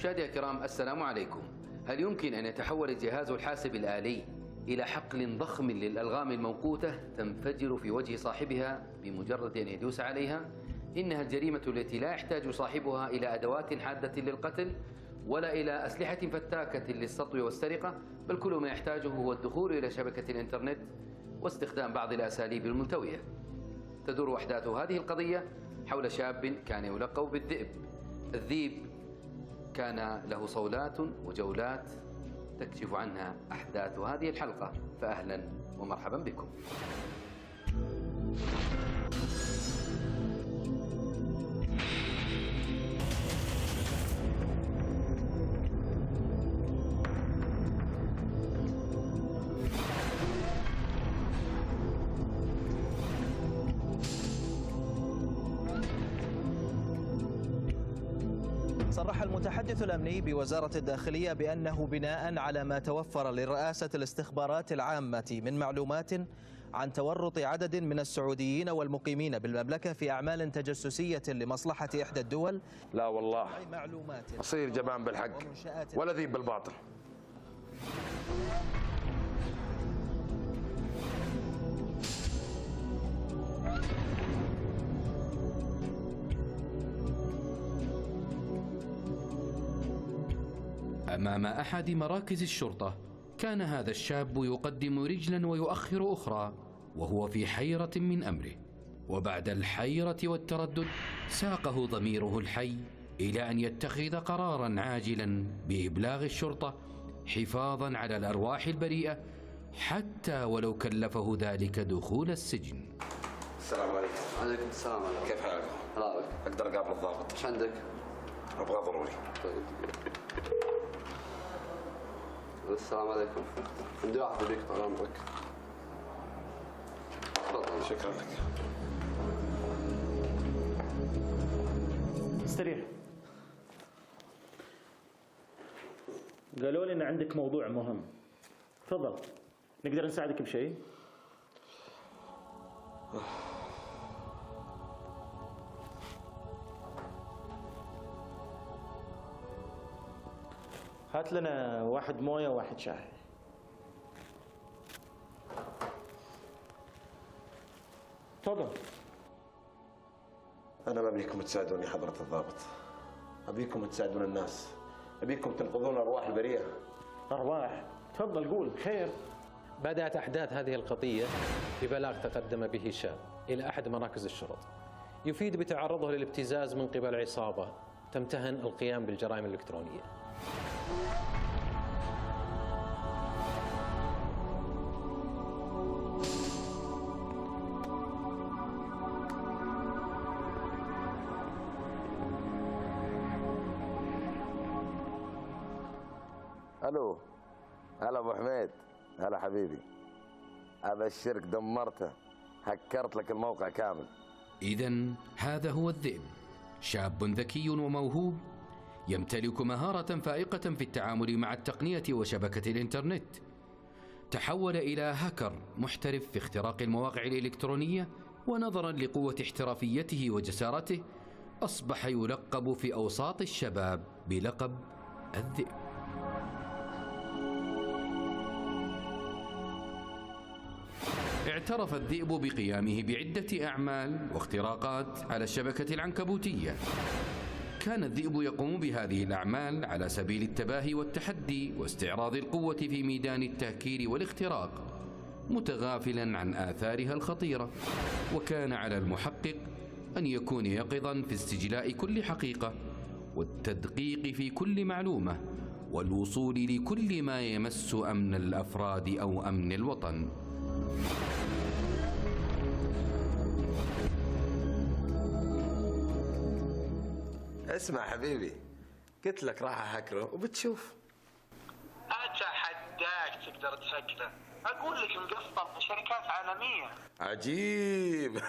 مشاهدينا الكرام السلام عليكم. هل يمكن أن يتحول الجهاز الحاسب الآلي إلى حقل ضخم للألغام الموقوتة تنفجر في وجه صاحبها بمجرد أن يدوس عليها؟ إنها الجريمة التي لا يحتاج صاحبها إلى أدوات حادة للقتل ولا إلى أسلحة فتاكة للسطو والسرقة، بل كل ما يحتاجه هو الدخول إلى شبكة الإنترنت واستخدام بعض الأساليب الملتوية. تدور أحداث هذه القضية حول شاب كان يلقب بالذئب. الذئب كان له صولات وجولات تكشف عنها أحداث هذه الحلقة، فأهلا ومرحبا بكم. صرح المتحدث الأمني بوزارة الداخلية بأنه بناء على ما توفر لرئاسة الاستخبارات العامة من معلومات عن تورط عدد من السعوديين والمقيمين بالمملكة في أعمال تجسسية لمصلحة إحدى الدول. لا والله أصير جبان بالحق ولا ذيب بالباطل. أمام أحد مراكز الشرطة كان هذا الشاب يقدم رجلا ويؤخر أخرى وهو في حيرة من أمره، وبعد الحيرة والتردد ساقه ضميره الحي إلى أن يتخذ قرارا عاجلا بإبلاغ الشرطة حفاظا على الأرواح البريئة حتى ولو كلفه ذلك دخول السجن. السلام عليكم. وعليكم السلام. كيف حالك؟ حالك؟ أقدر أقابل الضابط؟ ايش عندك؟ أبغى ضروري. طيب. السلام عليكم. عندي واحد بيك طال عمرك. تفضل. شكرا لك. استريح. قالوا لي ان عندك موضوع مهم. تفضل. نقدر نساعدك بشيء؟ هات لنا واحد مويه وواحد شاي. تفضل. أنا ما أبيكم تساعدوني حضرة الضابط، أبيكم تساعدون الناس، أبيكم تنقذون الأرواح البريئة. أرواح؟ تفضل قول خير. بدأت أحداث هذه القضية ببلاغ تقدم به شاب إلى أحد مراكز الشرطة يفيد بتعرضه للابتزاز من قبل عصابة تمتهن القيام بالجرائم الإلكترونية. الو، هلا ابو حميد. هلا حبيبي، ابشرك دمرته، هكرت لك الموقع كامل. إذن هذا هو الذئب، شاب ذكي وموهوب يمتلك مهارة فائقة في التعامل مع التقنية وشبكة الإنترنت. تحول إلى هاكر محترف في اختراق المواقع الإلكترونية، ونظرا لقوة احترافيته وجسارته أصبح يلقب في أوساط الشباب بلقب الذئب. اعترف الذئب بقيامه بعدة أعمال واختراقات على الشبكة العنكبوتية. كان الذئب يقوم بهذه الأعمال على سبيل التباهي والتحدي واستعراض القوة في ميدان التهكير والاختراق، متغافلا عن آثارها الخطيرة. وكان على المحقق أن يكون يقظا في استجلاء كل حقيقة والتدقيق في كل معلومة والوصول لكل ما يمس أمن الأفراد أو أمن الوطن. اسمع حبيبي، قلت لك راح اهكره وبتشوف. اتحداك تقدر تهكره، اقول لك مقسط شركات عالميه. عجيب.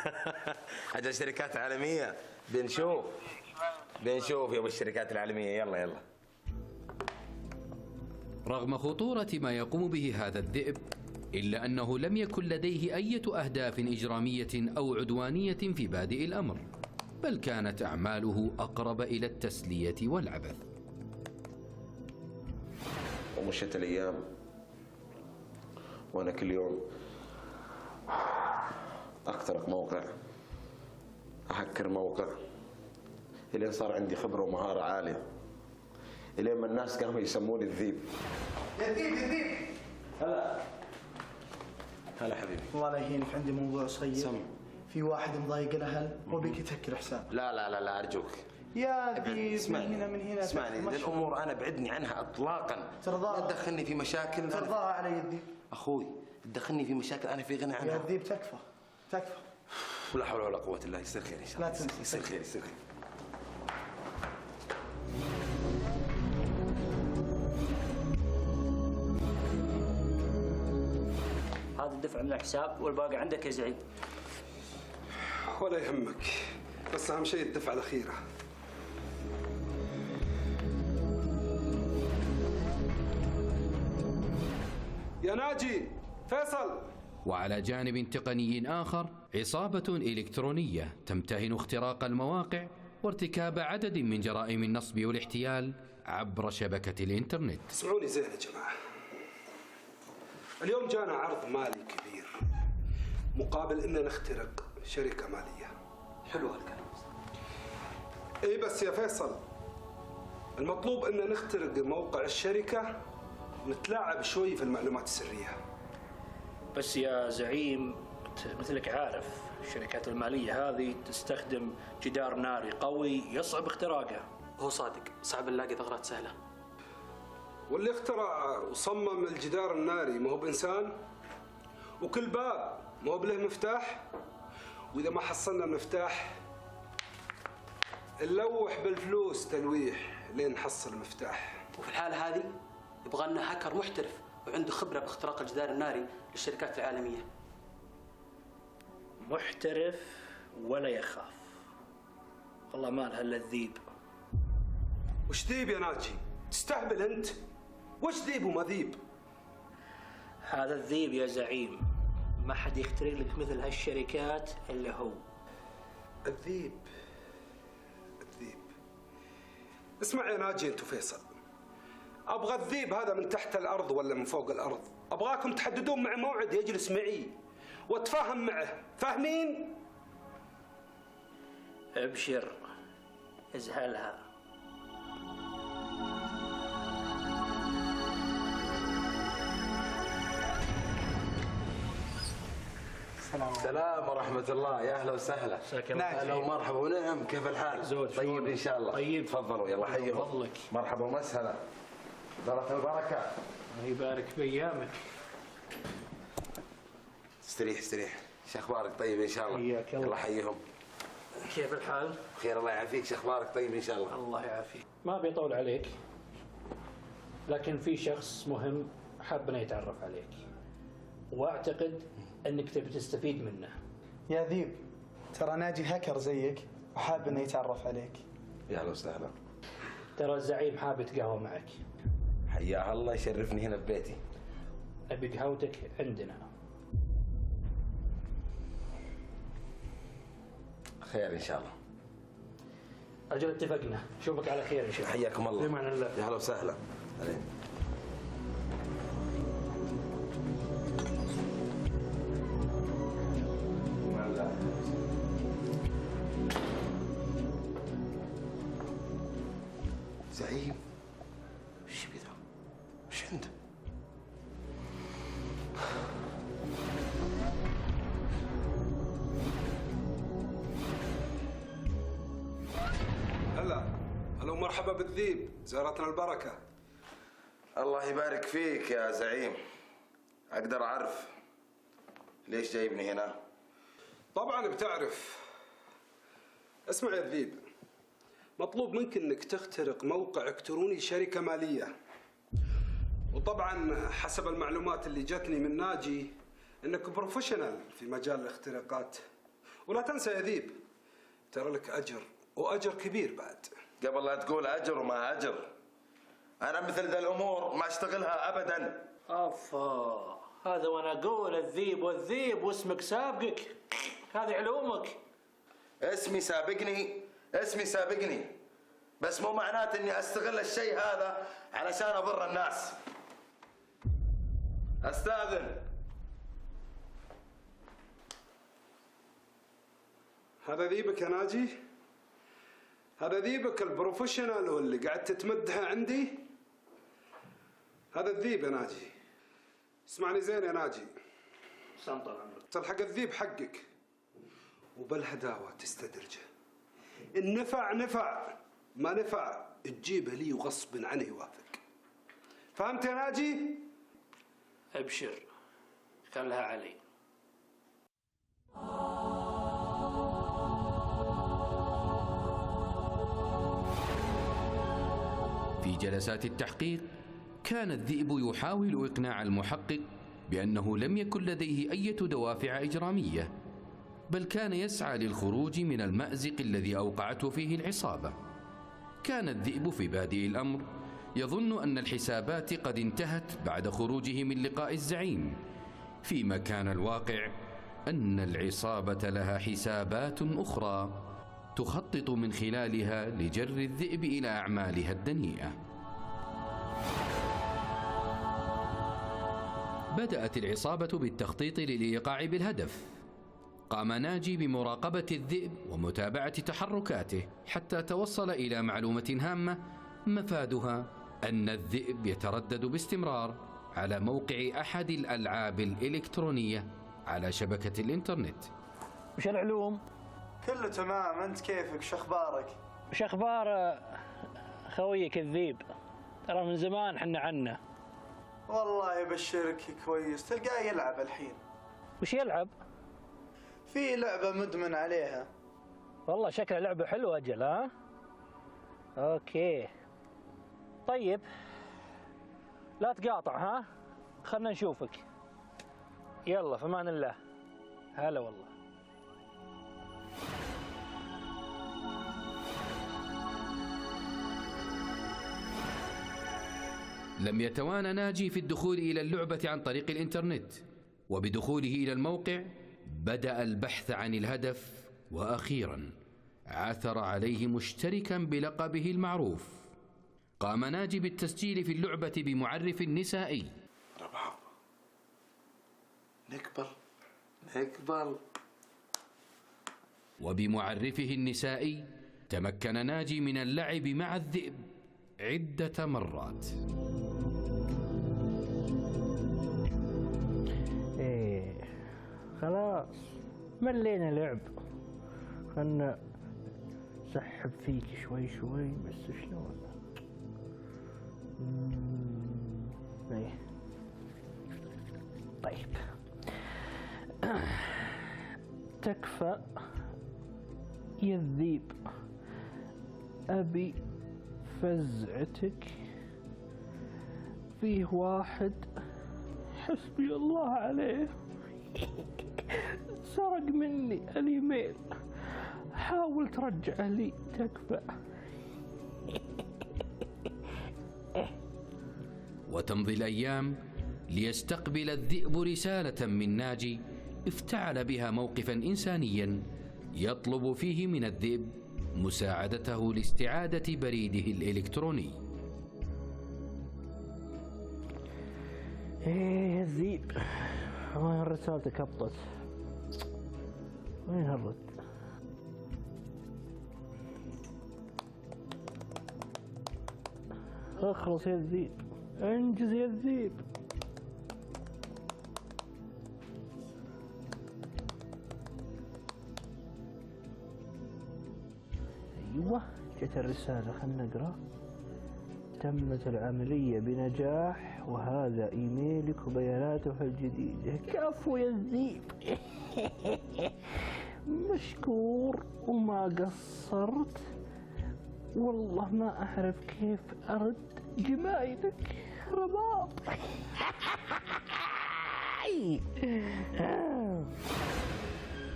اجل شركات عالميه، بنشوف يا ابو الشركات العالميه. يلا يلا. رغم خطورة ما يقوم به هذا الذئب، إلا أنه لم يكن لديه أي أهداف إجرامية أو عدوانية في بادئ الأمر، بل كانت أعماله أقرب إلى التسلية والعبث. ومشت الأيام وأنا كل يوم أخترق موقع، أهكر موقع، إلين صار عندي خبرة ومهارة عالية، إلين ما الناس قاموا يسموني الذيب. يا ذيب. هلا حبيبي. والله لا يهينك، عندي موضوع صغير. في واحد مضايق الاهل وبيك تهكر حساب. لا ارجوك يا ذيب، من هنا اسمعني، الامور انا بعدني عنها اطلاقا. ترضاها؟ لا تدخلني في مشاكل. ترضاها علي الذيب؟ اخوي تدخلني في مشاكل انا في غنى عنها. يا الذيب تكفى. ولا حول ولا قوه الا بالله. يصير خير ان شاء الله. لا تنسى. يصير خير. هذا الدفع من الحساب والباقي عندك يا زعيم. ولا يهمك، بس أهم شيء الدفعة الأخيرة. يا ناجي، فيصل. وعلى جانب تقني آخر، عصابة إلكترونية تمتهن اختراق المواقع وارتكاب عدد من جرائم النصب والاحتيال عبر شبكة الإنترنت. اسمعوني زين يا جماعة، اليوم جانا عرض مالي كبير مقابل إن نخترق شركة مالية. حلو هالكلام. اي بس يا فيصل، المطلوب إن نخترق موقع الشركة ونتلاعب شوي في المعلومات السرية. بس يا زعيم، مثلك عارف الشركات المالية هذه تستخدم جدار ناري قوي يصعب اختراقه. هو صادق، صعب نلاقي ثغرات سهلة. واللي اخترع وصمم الجدار الناري ما هو بإنسان؟ وكل باب ما هو بله مفتاح؟ وإذا ما حصلنا المفتاح نلوح بالفلوس تلويح لين نحصل المفتاح. وفي الحالة هذه يبغى لنا هاكر محترف وعنده خبرة باختراق الجدار الناري للشركات العالمية. محترف ولا يخاف، والله ما لها الا الذيب. وش ذيب يا ناجي؟ تستهبل أنت؟ وش ذيب وما ذيب؟ هذا الذيب يا زعيم، ما حد يخترق لك مثل هالشركات إلا هو. الذيب. اسمع يا ناجي أنت وفيصل، أبغى الذيب هذا من تحت الأرض ولا من فوق الأرض؟ أبغاكم تحددون مع موعد يجلس معي واتفاهم معه، فاهمين؟ ابشر، ازهلها. السلام ورحمة الله. يا أهلا وسهلا. أهلا ومرحبا ونعم. كيف الحال؟ طيب إن شاء الله. طيب. تفضلوا يلا حيهم. فضلك. مرحبا ومسهلا. دارت البركة. الله يبارك بأيامك. استريح. شو أخبارك؟ طيب إن شاء الله. حياك الله. يلا حيهم. كيف الحال؟ خير الله يعافيك. شو أخبارك؟ طيب إن شاء الله. الله يعافيك. ما بيطول عليك، لكن في شخص مهم حابنا يتعرف عليك، واعتقد انك تبي تستفيد منه. يا ذيب، ترى ناجي هاكر زيك وحاب انه يتعرف عليك. يا أهلا وسهلا. ترى الزعيم حاب يتقهوى معك. حياها الله، يشرفني هنا ببيتي. ابي قهوتك عندنا. خير إن شاء الله. أجل اتفقنا، شوفك على خير إن شاء الله. حياكم الله. بأمان الله. يا هلا وسهلا. عنده؟ هلا ومرحبا بالذيب، زارتنا البركة. الله يبارك فيك يا زعيم. أقدر أعرف ليش جايبني هنا؟ طبعا بتعرف. اسمع يا الذيب، مطلوب منك انك تخترق موقع الكتروني شركة مالية، وطبعا حسب المعلومات اللي جتني من ناجي انك بروفيشنال في مجال الاختراقات. ولا تنسى يا ذيب، ترى لك اجر، واجر كبير بعد. قبل لا تقول أجر وما أجر، أنا مثل ذا الأمور ما أشتغلها أبدا. افا، هذا وانا اقول الذيب والذيب واسمك سابقك، هذه علومك. اسمي سابقني، بس مو معناته اني استغل الشيء هذا علشان اضر الناس. استاذن. هذا ذيبك يا ناجي؟ هذا ذيبك البروفيشنال واللي قاعد تتمدحه عندي؟ هذا الذيب يا ناجي. اسمعني زين يا ناجي، سم طال عمرك. تلحق الذيب حقك وبالهداوة تستدرجه. إن نفع، ما نفع تجيبه لي وغصب عنه يوافق. فهمت يا ناجي؟ ابشر، خلها علي. في جلسات التحقيق كان الذئب يحاول إقناع المحقق بأنه لم يكن لديه أي دوافع إجرامية، بل كان يسعى للخروج من المأزق الذي أوقعته فيه العصابة. كان الذئب في بادئ الأمر يظن أن الحسابات قد انتهت بعد خروجه من لقاء الزعيم، فيما كان الواقع أن العصابة لها حسابات أخرى تخطط من خلالها لجر الذئب إلى أعمالها الدنيئة. بدأت العصابة بالتخطيط للإيقاع بالهدف. قام ناجي بمراقبة الذئب ومتابعة تحركاته حتى توصل إلى معلومة هامة مفادها أن الذئب يتردد باستمرار على موقع أحد الألعاب الإلكترونية على شبكة الإنترنت. وش العلوم؟ كله تمام، أنت كيفك؟ شو أخبارك؟ وش أخبار خويك الذيب؟ ترى من زمان حنا عنه. والله يبشرك كويس، تلقاه يلعب الحين. وش يلعب؟ في لعبة مدمن عليها. والله شكلها لعبة حلوة أجل. ها؟ أوكي طيب، لا تقاطع. ها؟ خلنا نشوفك. يلا في امان الله. هلا والله. لم يتوانى ناجي في الدخول إلى اللعبة عن طريق الإنترنت، وبدخوله إلى الموقع بدأ البحث عن الهدف، وأخيرا عثر عليه مشتركا بلقبه المعروف. قام ناجي بالتسجيل في اللعبة بمعرف نسائي. رباب، نقبل. وبمعرفه النسائي تمكن ناجي من اللعب مع الذئب عدة مرات. خلاص ملينا لعب، خلنا سحب فيك شوي بس شلون؟ ايه طيب تكفى يا الذيب، أبي فزعتك. فيه واحد حسبي الله عليه سرق مني الإيميل، حاول ترجعه لي. تكفى. وتمضي الأيام ليستقبل الذئب رسالة من ناجي افتعل بها موقفا إنسانيا يطلب فيه من الذئب مساعدته لاستعادة بريده الإلكتروني. ايه يا الذئب، وين رسالتك؟ هبطت. وين هبط؟ اخلص يا الذئب. انجز يا الذيب. ايوه جت الرسالة، خلنا نقرا. تمت العملية بنجاح وهذا ايميلك وبياناتك الجديدة. كفو يا الذيب. مشكور وما قصرت، والله ما أعرف كيف أرد جمايلك رباط.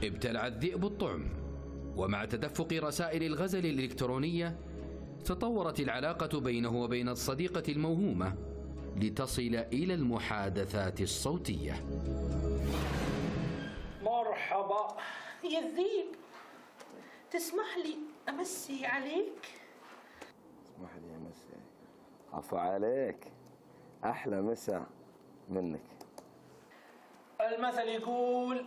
ابتلع الذئب الطعم، ومع تدفق رسائل الغزل الإلكترونية تطورت العلاقة بينه وبين الصديقة الموهومة لتصل إلى المحادثات الصوتية. مرحبا يا الذيب، تسمح لي أمسي عليك؟ اسمح لي امسي. عفو عليك، احلى مسا منك. المثل يقول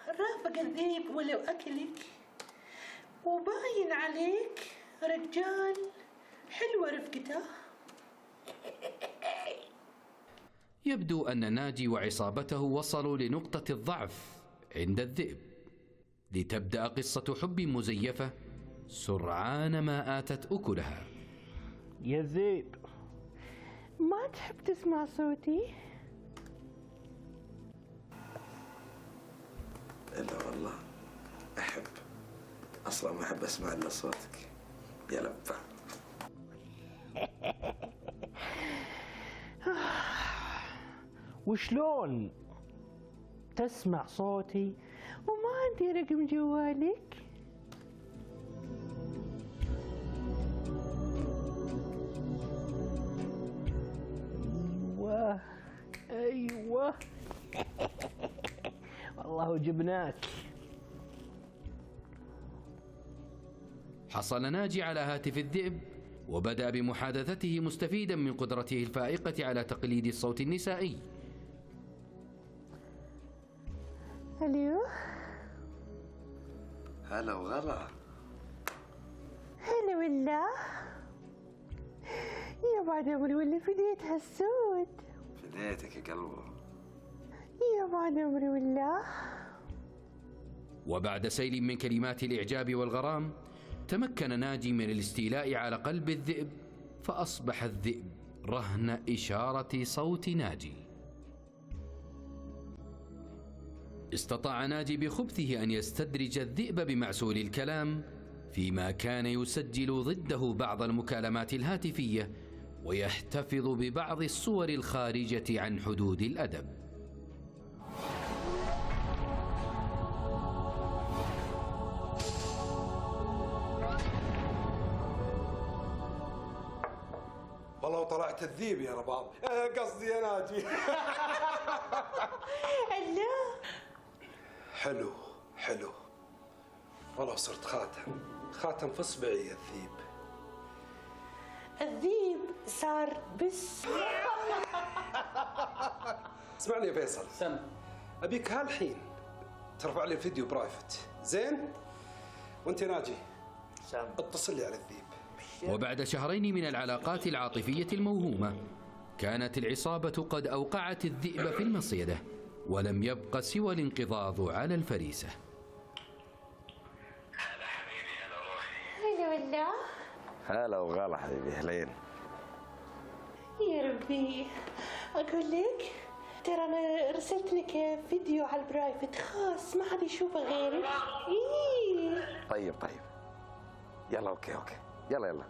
رافق الذيب ولو أكلك، وباين عليك رجال حلوة رفقته. يبدو أن ناجي وعصابته وصلوا لنقطة الضعف عند الذئب، لتبدأ قصة حب مزيفة سرعان ما آتت أكلها. يا الذيب، ما تحب تسمع صوتي؟ لا والله احب، اصلا ما احب اسمع الا صوتك يا لبا. وشلون تسمع صوتي وما عندي رقم جوالك؟ ايوه ايوه. والله جبناك. حصل ناجي على هاتف الذئب وبدأ بمحادثته مستفيدا من قدرته الفائقة على تقليد الصوت النسائي. الو. هلا وغلا. هلا والله. يا بعد عمري ولا فديت هالسود. فديتك يا قلبه. يا بعد عمري والله. وبعد سيل من كلمات الإعجاب والغرام تمكن ناجي من الاستيلاء على قلب الذئب، فأصبح الذئب رهن إشارة صوت ناجي. استطاع ناجي بخبثه أن يستدرج الذئب بمعسول الكلام، فيما كان يسجل ضده بعض المكالمات الهاتفية ويحتفظ ببعض الصور الخارجة عن حدود الأدب. والله وطلعت الذيب يا رباب. قصدي يا ناجي. الله. حلو حلو. والله صرت خاتم في اصبعي يا الذيب. الذيب صار بس. اسمعني يا فيصل. سم. ابيك هالحين ترفع لي الفيديو برايفت، زين؟ وانت يا ناجي سم اتصل لي على الذيب. وبعد شهرين من العلاقات العاطفية الموهومة كانت العصابة قد أوقعت الذئب في المصيدة، ولم يبق سوى الانقضاض على الفريسة. هلا حبيبي. هلا روحي. هلا والله. هلا وغلا حبيبي. اهلين. يا ربي اقول لك ترى انا ارسلت لك فيديو على البرايفت خاص، ما حد يشوفه غيرك. إيه. طيب يلا اوكي يلا.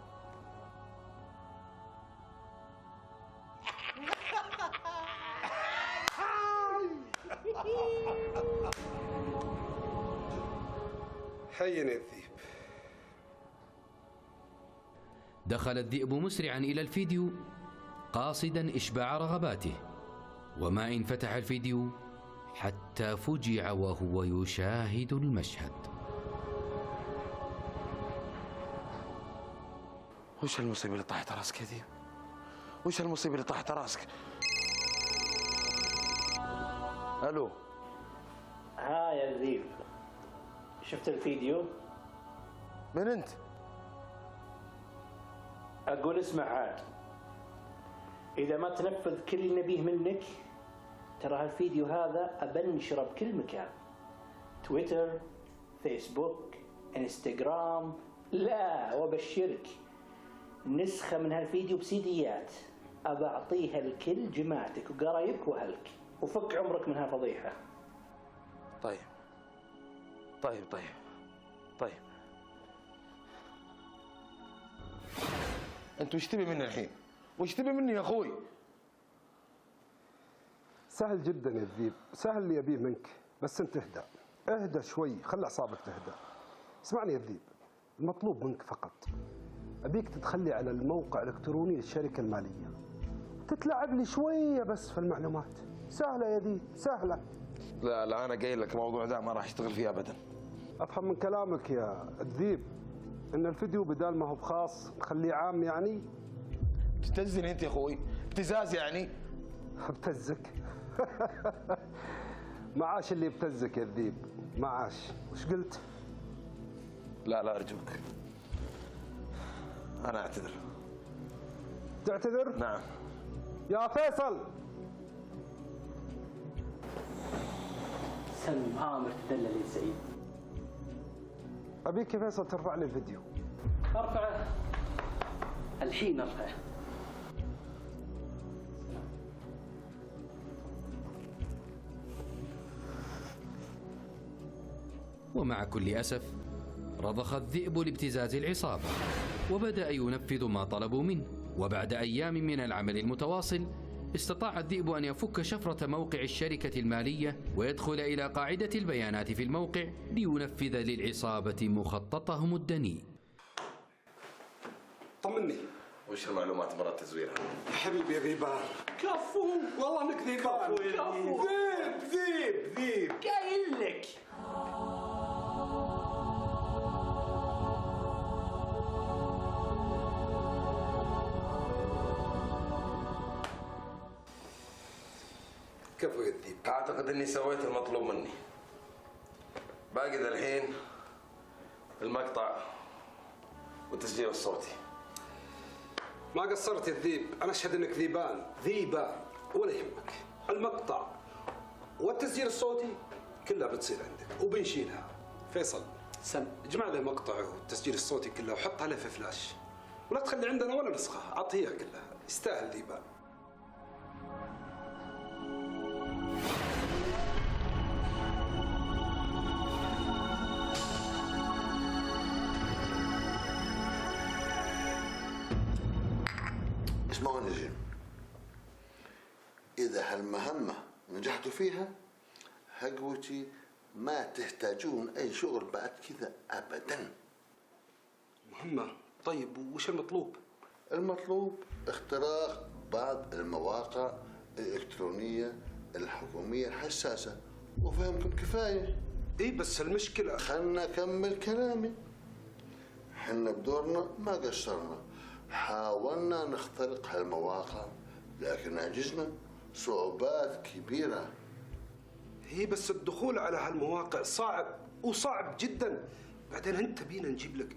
حيني الذيب. دخل الذئب مسرعا إلى الفيديو قاصدا إشباع رغباته، وما إن فتح الفيديو حتى فجع وهو يشاهد المشهد. وش المصيبة اللي طاحت راسك يا ذيب؟ وش المصيبة اللي طاحت راسك؟ الو. ها يا الذيب، شفت الفيديو؟ من انت؟ اقول اسمع عاد. إذا ما تنفذ كل اللي نبيه منك ترى هالفيديو هذا أبنشره بكل مكان، تويتر، فيسبوك، انستغرام. لا وابشرك نسخة من هالفيديو بسيديات أبعطيها لكل جماعتك وقرايبك وأهلك، وفك عمرك من هالفضيحة. طيب طيب طيب طيب، انت وش تبي مني الحين؟ وش تبي مني يا اخوي؟ سهل جدا يا الذيب، سهل اللي يبيه منك، بس انت اهدى شوي، خلي اعصابك تهدى. اسمعني يا الذيب، المطلوب منك فقط ابيك تدخلي على الموقع الالكتروني للشركه الماليه، تتلعب لي شويه بس في المعلومات. سهله يا ذيب، سهله. لا لا، انا قايل لك الموضوع ده ما راح اشتغل فيه ابدا. افهم من كلامك يا الذيب ان الفيديو بدال ما هو بخاص نخليه عام يعني؟ تستزني انت يا اخوي؟ ابتزاز يعني؟ ابتزك؟ معاش اللي يبتزك يا الذيب، معاش. وش قلت؟ لا لا ارجوك، انا اعتذر. تعتذر؟ نعم. يا فيصل سلم آمر تدلل يا سعيد. ابيك يا فيصل ترفع لي الفيديو. ارفعه الحين، ارفعه. ومع كل أسف رضخ الذئب لابتزاز العصابة وبدأ ينفذ ما طلبوا منه. وبعد أيام من العمل المتواصل استطاع الذئب أن يفك شفرة موقع الشركة المالية ويدخل إلى قاعدة البيانات في الموقع لينفذ للعصابة مخططهم الدنيء. طمني، وش المعلومات مرات تزويرها؟ حبيبي يا ذيبان. كفو والله انك ذيبان. كفو. ذيب قايل لك. كفو يا الذيب. اعتقد اني سويت المطلوب مني. باقي ذا الحين المقطع والتسجيل الصوتي. ما قصرت يا الذيب، انا اشهد انك ذيبان ولا يهمك. المقطع والتسجيل الصوتي كلها بتصير عندك وبنشيلها. فيصل سم اجمع لي مقطع والتسجيل الصوتي كله وحطها له في فلاش، ولا تخلي عندنا ولا نسخه، اعطيها كلها. يستاهل ذيبان. اسمعوا النجم، إذا هالمهمة نجحتوا فيها هقوتي ما تحتاجون أي شغل بعد كذا أبدا. مهمة؟ طيب وش المطلوب؟ المطلوب اختراق بعض المواقع الإلكترونية الحكومية الحساسة، وفهمكم كفاية. إيه بس المشكلة، خلنا أكمل كلامي. حنا بدورنا ما قصرنا، حاولنا نخترق هالمواقع لكن عجزنا، صعوبات كبيرة. هي بس الدخول على هالمواقع صعب جدا. بعدين انت بينا نجيب لك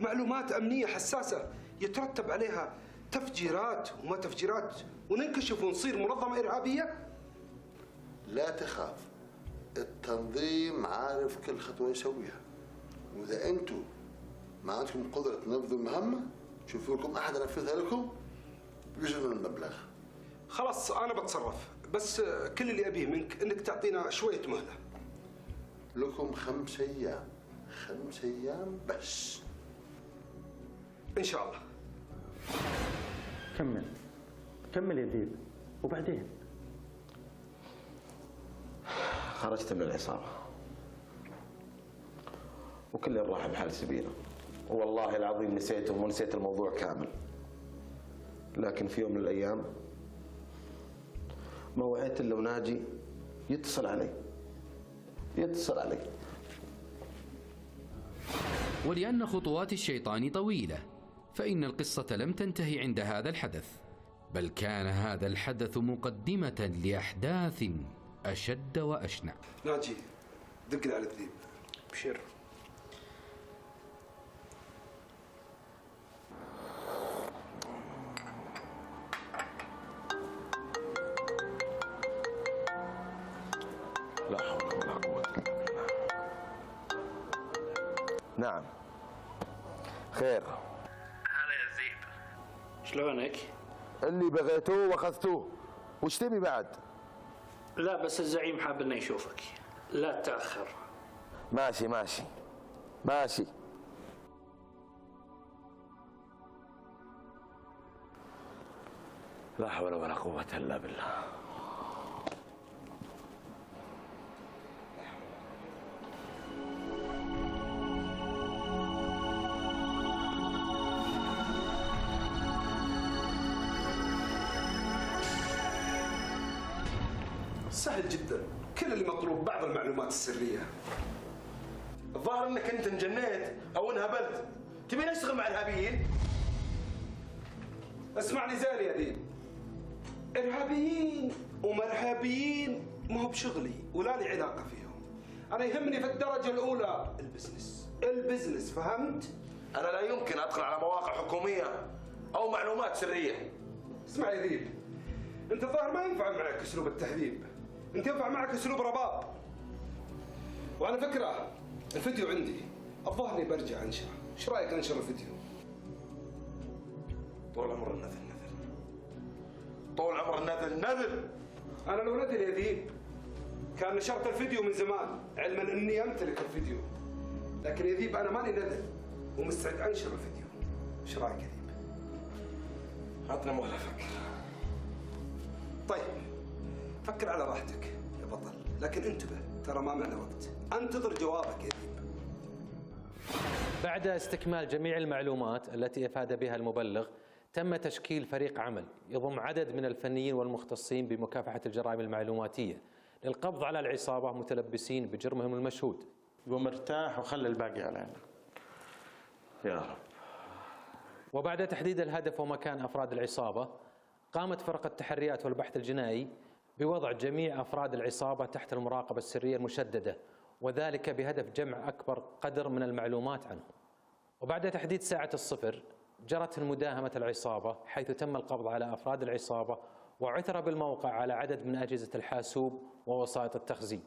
معلومات امنيه حساسه يترتب عليها تفجيرات وما تفجيرات وننكشف ونصير منظمه ارهابيه. لا تخاف، التنظيم عارف كل خطوه يسويها، واذا انتم ما عندكم قدره تنفذوا المهمه شوفوا لكم احد ينفذها لكم بجزء من المبلغ. خلاص انا بتصرف، بس كل اللي ابيه منك انك تعطينا شويه مهله. لكم 5 أيام، 5 أيام بس ان شاء الله. كمل يا ذيب. وبعدين خرجت من العصابة وكل راح بحال سبيله، والله العظيم نسيتهم ونسيت الموضوع كامل. لكن في يوم من الأيام ما وعيت إلا وناجي يتصل علي. ولأن خطوات الشيطان طويلة فإن القصة لم تنتهي عند هذا الحدث، بل كان هذا الحدث مقدمة لأحداث أشد وأشنع. ناجي دق لي على الذيب. بشير. لا حول ولا قوة إلا بالله. نعم خير. هلا يا زيد، شلونك؟ اللي بغيتوه واخذتوه، وش تبي بعد؟ لا بس الزعيم حاب انه يشوفك، لا تتاخر. ماشي ماشي ماشي. لا حول ولا قوة إلا بالله. سهل جدا، كل اللي مطلوب بعض المعلومات السرية. الظاهر انك انت انجنيت او انهبلت، تبي نشتغل مع الارهابيين؟ اسمعني زين يا ذيب، ارهابيين ومرهابيين ما هو بشغلي ولا لي علاقة فيهم. أنا يهمني في الدرجة الأولى البزنس، فهمت؟ انا لا يمكن ادخل على مواقع حكومية او معلومات سرية. اسمع يا ذيب، أنت الظاهر ما ينفع معك أسلوب التهذيب، أنت ينفع معك أسلوب رباب. وعلى فكرة الفيديو عندي، الظاهر اني برجع انشره، ايش رايك انشر الفيديو؟ طول عمر النذل نذل، طول عمر النذل نذل. انا لو نذل يا ذيب كان نشرت الفيديو من زمان، علما اني امتلك الفيديو، لكن يا ذيب انا ماني نذل ومستعد انشر الفيديو. ايش رايك يا ذيب؟ عطنا مهله افكر. طيب فكر على راحتك يا بطل، لكن انتبه ترى ما معنا وقت، انتظر جوابك يا ذيب. بعد استكمال جميع المعلومات التي افاد بها المبلغ، تم تشكيل فريق عمل يضم عدد من الفنيين والمختصين بمكافحة الجرائم المعلوماتية للقبض على العصابة متلبسين بجرمهم المشهود. قوم ارتاح وخلي الباقي علينا يا رب. وبعد تحديد الهدف ومكان أفراد العصابة، قامت فرقة التحريات والبحث الجنائي بوضع جميع أفراد العصابة تحت المراقبة السرية المشددة، وذلك بهدف جمع أكبر قدر من المعلومات عنهم. وبعد تحديد ساعة الصفر جرت مداهمة العصابة، حيث تم القبض على أفراد العصابة وعثر بالموقع على عدد من أجهزة الحاسوب ووسائط التخزين.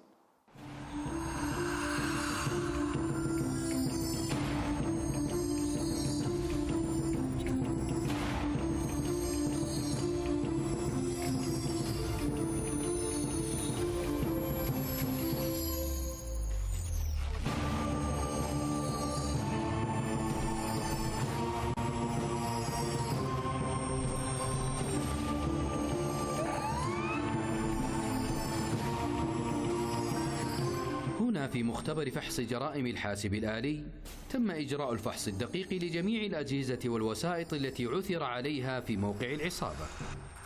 هنا في مختبر فحص جرائم الحاسب الآلي تم إجراء الفحص الدقيق لجميع الأجهزة والوسائط التي عثر عليها في موقع العصابة،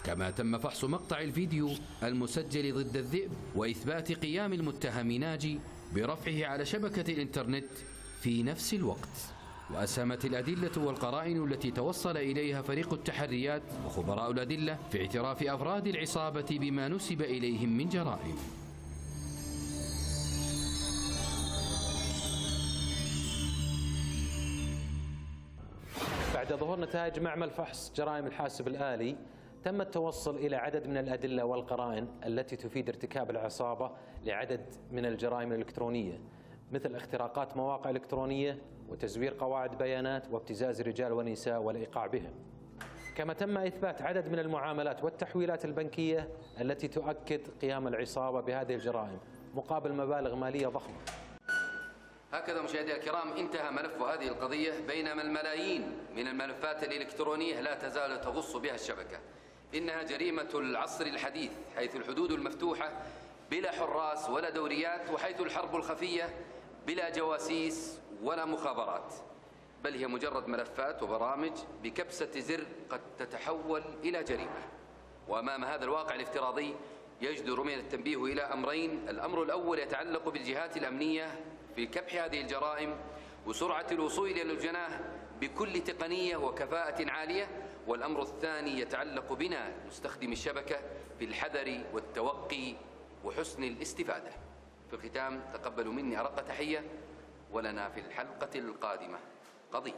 كما تم فحص مقطع الفيديو المسجل ضد الذئب وإثبات قيام المتهم ناجي برفعه على شبكة الإنترنت في نفس الوقت. وأسهمت الأدلة والقرائن التي توصل إليها فريق التحريات وخبراء الأدلة في اعتراف أفراد العصابة بما نسب إليهم من جرائم. بعد ظهور نتائج معمل فحص جرائم الحاسب الآلي، تم التوصل إلى عدد من الأدلة والقرائن التي تفيد ارتكاب العصابة لعدد من الجرائم الإلكترونية، مثل اختراقات مواقع إلكترونية وتزوير قواعد بيانات وابتزاز رجال ونساء والإيقاع بهم. كما تم إثبات عدد من المعاملات والتحويلات البنكية التي تؤكد قيام العصابة بهذه الجرائم مقابل مبالغ مالية ضخمة. هكذا مشاهدي الكرام انتهى ملف هذه القضية، بينما الملايين من الملفات الإلكترونية لا تزال تغص بها الشبكة. إنها جريمة العصر الحديث، حيث الحدود المفتوحة بلا حراس ولا دوريات، وحيث الحرب الخفية بلا جواسيس ولا مخابرات، بل هي مجرد ملفات وبرامج بكبسة زر قد تتحول إلى جريمة. وأمام هذا الواقع الافتراضي يجدر من التنبيه إلى أمرين. الأمر الأول يتعلق بالجهات الأمنية في كبح هذه الجرائم وسرعة الوصول إلى الجناه بكل تقنية وكفاءة عالية، والأمر الثاني يتعلق بنا مستخدمي الشبكة بالحذر والتوقي وحسن الاستفادة. في الختام تقبلوا مني أرق تحية، ولنا في الحلقة القادمة قضية.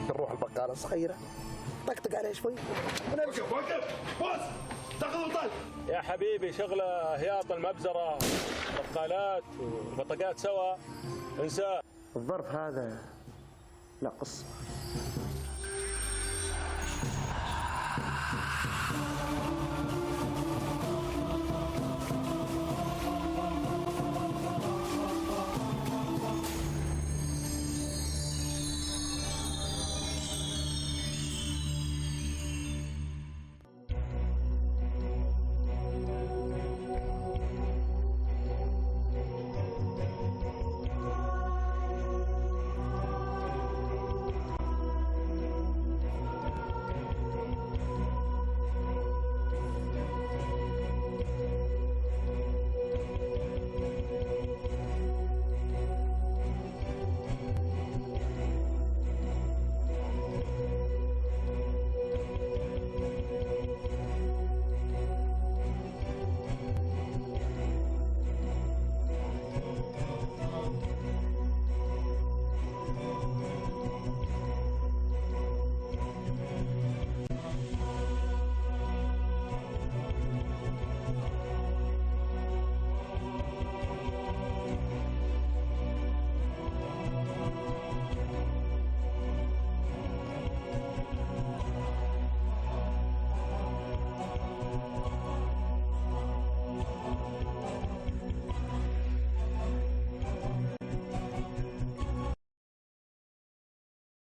نروح البقالة الصغيرة طقطق عليه شوي ونمشي. وقف بوس تاخذ الطلق. يا حبيبي شغله هياط المبزره بقالات وبطاقات سوا انساه. الظرف هذا لا قصة.